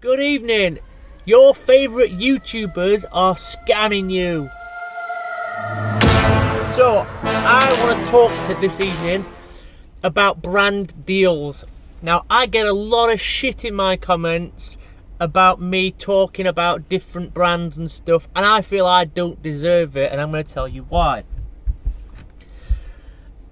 Good evening. Your favourite YouTubers are scamming you. So, I want to talk this evening about brand deals. Now, I get a lot of shit in my comments about me talking about different brands and stuff, and I feel I don't deserve it, and I'm going to tell you why.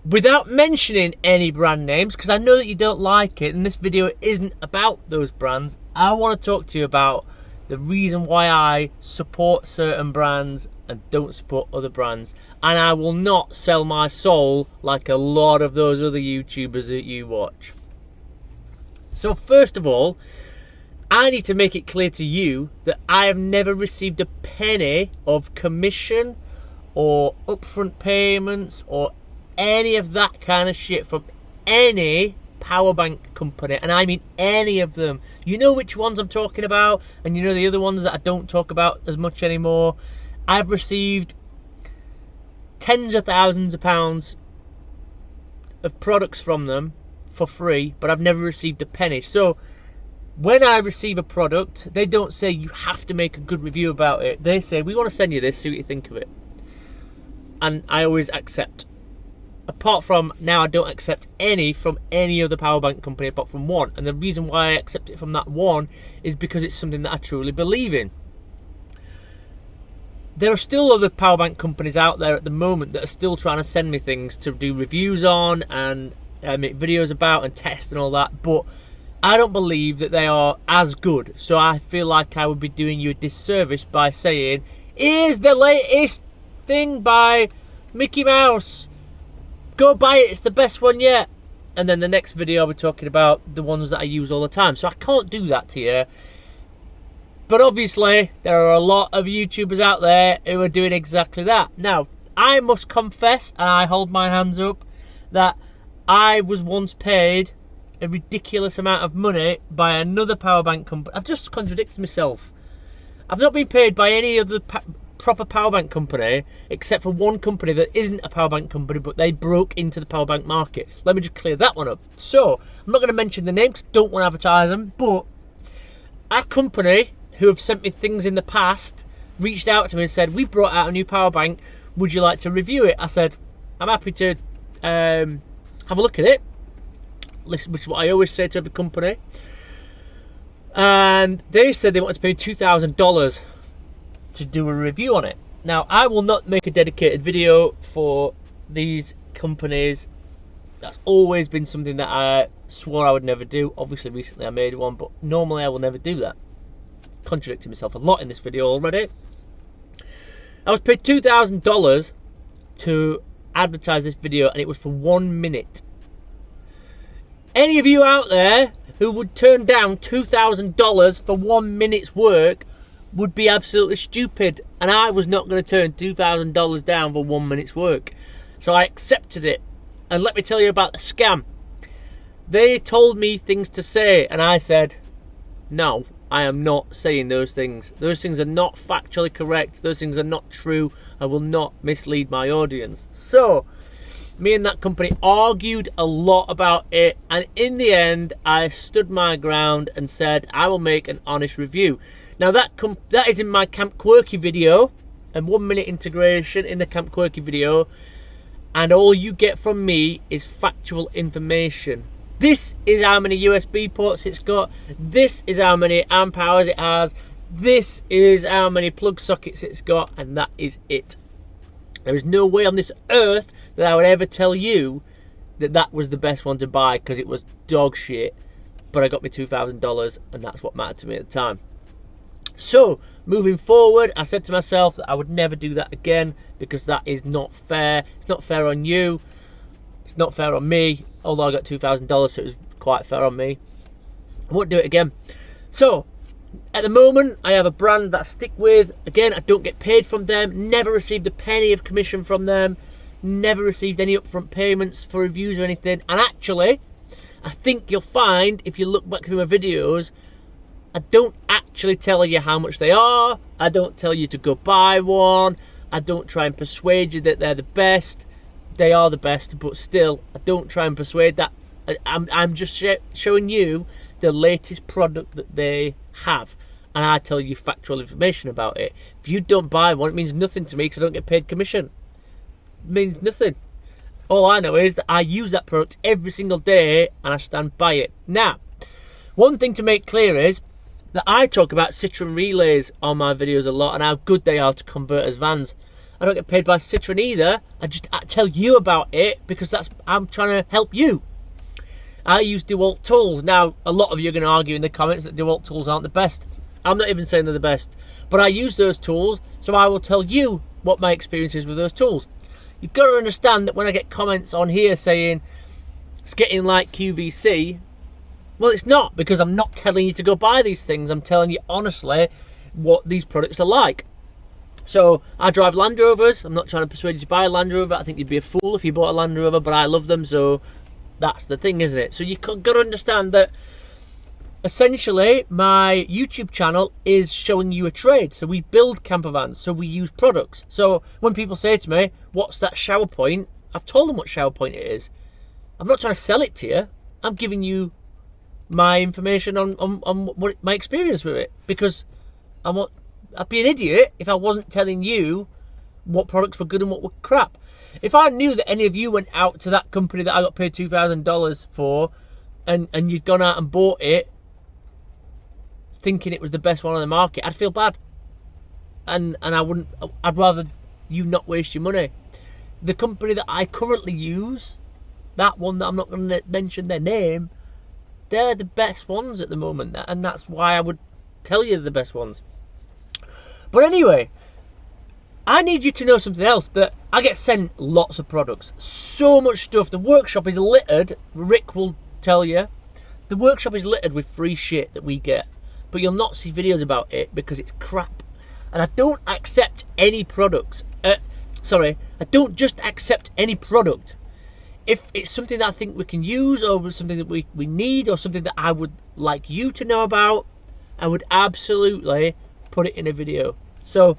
Without mentioning any brand names, because I know that you don't like it, and this video isn't about those brands, I want to talk to you about the reason why I support certain brands and don't support other brands. And I will not sell my soul like a lot of those other YouTubers that you watch. So first of all, I need to make it clear to you that I have never received a penny of commission or upfront payments or any of that kind of shit from any power bank company, and I mean any of them. You know which ones I'm talking about, and you know the other ones that I don't talk about as much anymore. I've received tens of thousands of pounds of products from them for free, but I've never received a penny. So when I receive a product, they don't say you have to make a good review about it. They say, we want to send you this, see what you think of it. And I always accept. Apart from now, I don't accept any from any other power bank company apart from one. And the reason why I accept it from that one is because it's something that I truly believe in. There are still other power bank companies out there at the moment that are still trying to send me things to do reviews on and make videos about and test and all that. But I don't believe that they are as good. So I feel like I would be doing you a disservice by saying, here's the latest thing by Mickey Mouse. Go buy it, it's the best one yet. And then the next video I'll be talking about the ones that I use all the time. So I can't do that to you. But obviously, there are a lot of YouTubers out there who are doing exactly that. Now, I must confess, and I hold my hands up, that I was once paid a ridiculous amount of money by another power bank company. I've just contradicted myself. I've not been paid by any other proper power bank company except for one company that isn't a power bank company, but they broke into the power bank market. Let me just clear that one up. So I'm not going to mention the name because I don't want to advertise them, but a company who have sent me things in the past reached out to me and said, we brought out a new power bank, would you like to review it? I said, I'm happy to have a look at it, which is what I always say to every company. And they said they wanted to pay $2,000 to do a review on it. Now, I will not make a dedicated video for these companies. That's always been something that I swore I would never do. Obviously, recently I made one, but normally I will never do that. Contradicting myself a lot in this video already. I was paid $2,000 to advertise this video, and it was for 1 minute. Any of you out there who would turn down $2,000 for 1 minute's work would be absolutely stupid, and I was not going to turn $2,000 down for 1 minute's work. So I accepted it. And let me tell you about the scam. They told me things to say, and I said, no, I am not saying those things. Those things are not factually correct. Those things are not true. I will not mislead my audience. So me and that company argued a lot about it, and in the end I stood my ground and said I will make an honest review. Now that is in my Camp Quirky video, and 1 minute integration in the Camp Quirky video, and all you get from me is factual information. This is how many USB ports it's got, this is how many amp hours it has, this is how many plug sockets it's got, and that is it. There is no way on this earth that I would ever tell you that that was the best one to buy, because it was dog shit, but I got me $2,000, and that's what mattered to me at the time. So, moving forward, I said to myself that I would never do that again, because that is not fair. It's not fair on you. It's not fair on me, although I got $2,000, so it was quite fair on me. I won't do it again. So, at the moment, I have a brand that I stick with. Again, I don't get paid from them. Never received a penny of commission from them. Never received any upfront payments for reviews or anything. And actually, I think you'll find, if you look back through my videos, I don't actually tell you how much they are. I don't tell you to go buy one. I don't try and persuade you that they're the best. They are the best, but still, I don't try and persuade that I'm just showing you the latest product that they have, and I tell you factual information about it. If you don't buy one, it means nothing to me because I don't get paid commission. It means nothing. All I know is that I use that product every single day and I stand by it. Now, one thing to make clear is that I talk about Citroen relays on my videos a lot and how good they are to convert as vans. I don't get paid by Citroen either. I tell you about it because I'm trying to help you. I use DeWalt tools. Now, a lot of you are going to argue in the comments that DeWalt tools aren't the best. I'm not even saying they're the best. But I use those tools, so I will tell you what my experience is with those tools. You've got to understand that when I get comments on here saying it's getting like QVC, well, it's not, because I'm not telling you to go buy these things. I'm telling you honestly what these products are like. So I drive Land Rovers. I'm not trying to persuade you to buy a Land Rover. I think you'd be a fool if you bought a Land Rover, but I love them, so that's the thing, isn't it? So you've got to understand that essentially my YouTube channel is showing you a trade. So we build camper vans, so we use products. So when people say to me, what's that shower point? I've told them what shower point it is. I'm not trying to sell it to you. I'm giving you my information on what my experience with it, because I'd be an idiot if I wasn't telling you what products were good and what were crap. If I knew that any of you went out to that company that I got paid $2,000 for and you'd gone out and bought it thinking it was the best one on the market, I'd feel bad. And I'd rather you not waste your money. The company that I currently use, that one that I'm not going to mention their name, they're the best ones at the moment, and that's why I would tell you they're the best ones. But anyway, I need you to know something else, that I get sent lots of products. So much stuff. The workshop is littered, Rick will tell you. The workshop is littered with free shit that we get. But you'll not see videos about it because it's crap. And I don't accept any products. I don't just accept any product. If it's something that I think we can use, or something that we need, or something that I would like you to know about, I would absolutely put it in a video. So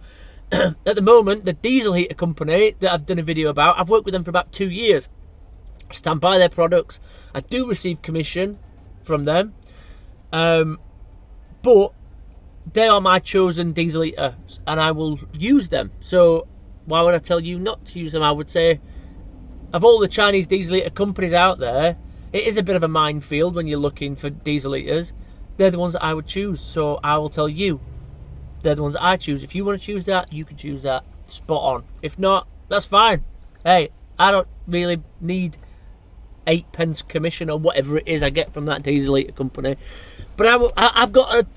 at the moment, the diesel heater company that I've done a video about, I've worked with them for about 2 years. I stand by their products. I do receive commission from them, but they are my chosen diesel heater and I will use them. So why would I tell you not to use them? I would say, of all the Chinese diesel heater companies out there, it is a bit of a minefield when you're looking for diesel heaters. They're the ones that I would choose, so I will tell you they're the ones that I choose. If you want to choose that, you can choose that. Spot on. If not, that's fine. Hey, I don't really need 8 pence commission or whatever it is I get from that diesel heater company. But I've got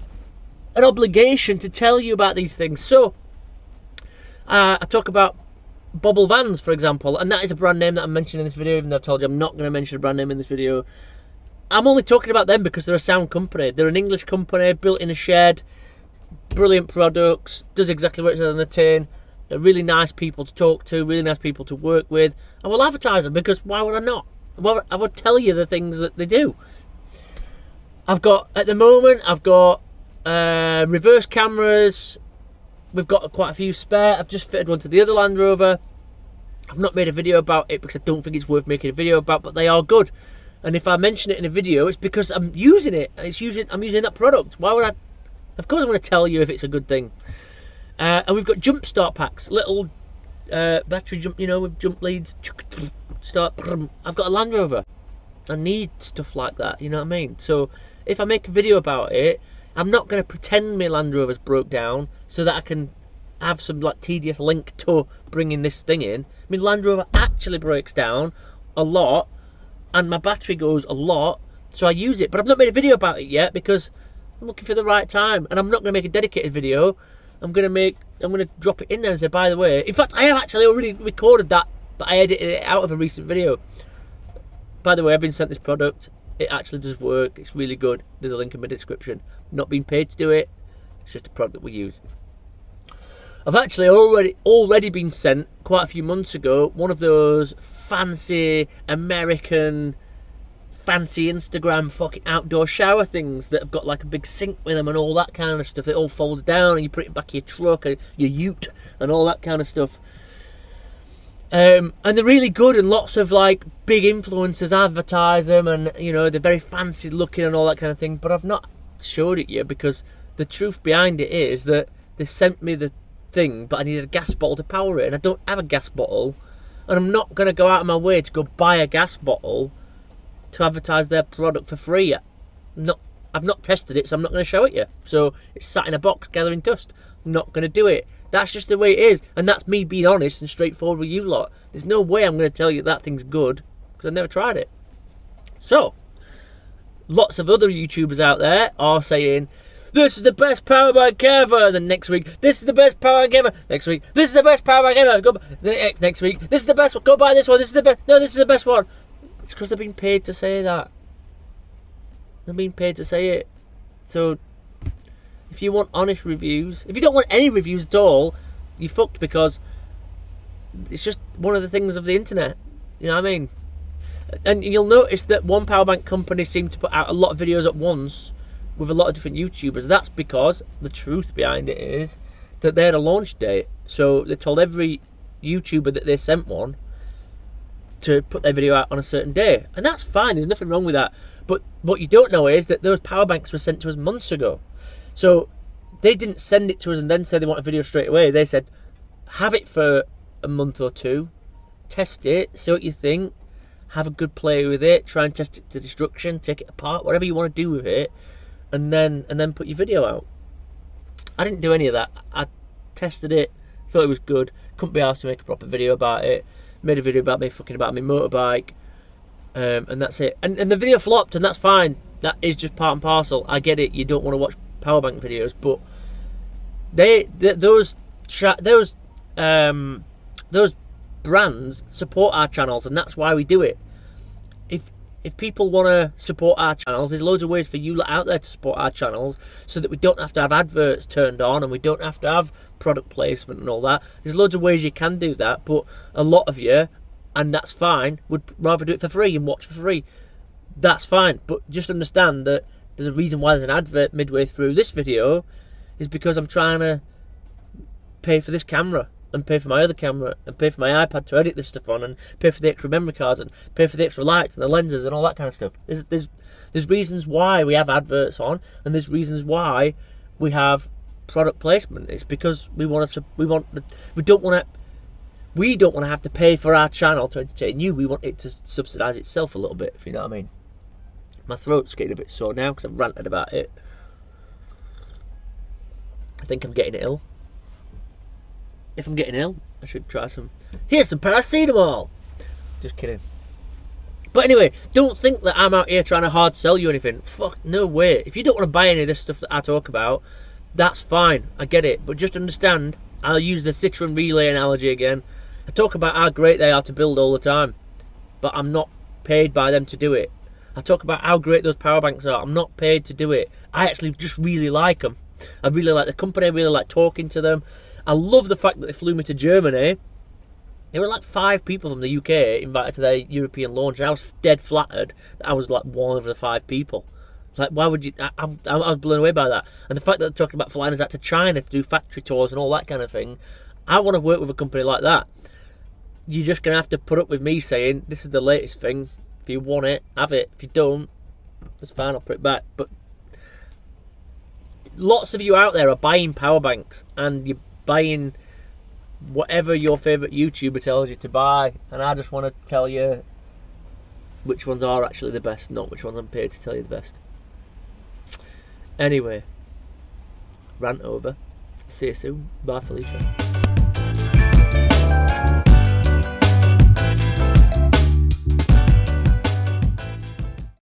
an obligation to tell you about these things. So I talk about Bobble Vans, for example, and that is a brand name that I'm mentioning in this video, even though I've told you I'm not going to mention a brand name in this video. I'm only talking about them because they're a sound company. They're an English company, built in a shed, brilliant products, does exactly what it says on the tin. They're really nice people to talk to, really nice people to work with. I will advertise them because why would I not? Well, I would tell you the things that they do. At the moment, I've got reverse cameras. We've got quite a few spare. I've just fitted one to the other Land Rover. I've not made a video about it because I don't think it's worth making a video about, but they are good. And if I mention it in a video, it's because I'm using it. And I'm using that product. Why would I? Of course I'm going to tell you if it's a good thing. And we've got jump start packs. Little battery jump, with jump leads. Start. I've got a Land Rover. I need stuff like that, you know what I mean? So if I make a video about it, I'm not going to pretend my Land Rover's broke down so that I can have some tedious link to bringing this thing in. I mean, Land Rover actually breaks down a lot and my battery goes a lot, so I use it. But I've not made a video about it yet because I'm looking for the right time, and I'm not going to make a dedicated video. I'm going to drop it in there and say, by the way, in fact, I have actually already recorded that, but I edited it out of a recent video. By the way, I've been sent this product. It actually does work. It's really good. There's a link in my description. Not being paid to do it. It's just a product that we use. I've actually already been sent quite a few months ago one of those fancy American, fancy Instagram fucking outdoor shower things that have got a big sink with them and all that kind of stuff. It all folds down and you put it back in your truck and your ute and all that kind of stuff. And they're really good, and lots of like big influencers advertise them, and you know, they're very fancy looking and all that kind of thing. But I've not showed it yet because the truth behind it is that they sent me the thing, but I needed a gas bottle to power it, and I don't have a gas bottle, and I'm not going to go out of my way to go buy a gas bottle to advertise their product for free yet. I've not tested it, so I'm not going to show it yet. So it's sat in a box gathering dust. I'm not going to do it. That's just the way it is, and that's me being honest and straightforward with you lot. There's no way I'm going to tell you that thing's good because I've never tried it. So, lots of other YouTubers out there are saying, this is the best power bank ever. Then next week, this is the best power bank ever. Next week, this is the best power bank ever. Next week, this is the best one. Go buy this one. This is the best. No, this is the best one. It's because they're being paid to say that. They're being paid to say it. So, if you want honest reviews, if you don't want any reviews at all, you're fucked, because it's just one of the things of the internet. You know what I mean? And you'll notice that one power bank company seemed to put out a lot of videos at once with a lot of different YouTubers. That's because the truth behind it is that they had a launch date. So they told every YouTuber that they sent one to put their video out on a certain day. And that's fine, there's nothing wrong with that. But what you don't know is that those power banks were sent to us months ago. So they didn't send it to us and then say they want a video straight away. They said, have it for a month or two, test it, see what you think, have a good play with it, try and test it to destruction, take it apart, whatever you want to do with it, and then put your video out. I didn't do any of that. I tested it, thought it was good, couldn't be asked to make a proper video about it, made a video about me fucking about my motorbike, and that's it. And the video flopped, and that's fine. That is just part and parcel. I get it, you don't want to watch powerbank videos, but those brands support our channels, and that's why we do it. If people want to support our channels, there's loads of ways for you out there to support our channels, so that we don't have to have adverts turned on and we don't have to have product placement and all that. There's loads of ways you can do that, but a lot of you, and that's fine, would rather do it for free and watch for free. That's fine, but just understand that there's a reason why there's an advert midway through this video, is because I'm trying to pay for this camera, and pay for my other camera, and pay for my iPad to edit this stuff on, and pay for the extra memory cards, and pay for the extra lights and the lenses and all that kind of stuff. There's reasons why we have adverts on, and there's reasons why we have product placement. It's because we don't want to have to pay for our channel to entertain you. We want it to subsidise itself a little bit, if you know what I mean. My throat's getting a bit sore now because I've ranted about it. I think I'm getting ill. If I'm getting ill, I should try some. Here's some paracetamol. Just kidding. But anyway, don't think that I'm out here trying to hard sell you anything. Fuck, no way. If you don't want to buy any of this stuff that I talk about, that's fine. I get it. But just understand, I'll use the Citroen relay analogy again. I talk about how great they are to build all the time, but I'm not paid by them to do it. I talk about how great those power banks are. I'm not paid to do it. I actually just really like them. I really like the company. I really like talking to them. I love the fact that they flew me to Germany. There were like 5 people from the UK invited to their European launch, and I was dead flattered that I was like one of the 5 people. It's like, why would you... I was blown away by that. And the fact that they're talking about flying us out to China to do factory tours and all that kind of thing. I want to work with a company like that. You're just going to have to put up with me saying, this is the latest thing. If you want it, have it. If you don't, that's fine, I'll put it back. But lots of you out there are buying power banks, and you're buying whatever your favourite YouTuber tells you to buy, and I just want to tell you which ones are actually the best, not which ones I'm paid to tell you the best. Anyway, rant over. See you soon. Bye, Felicia.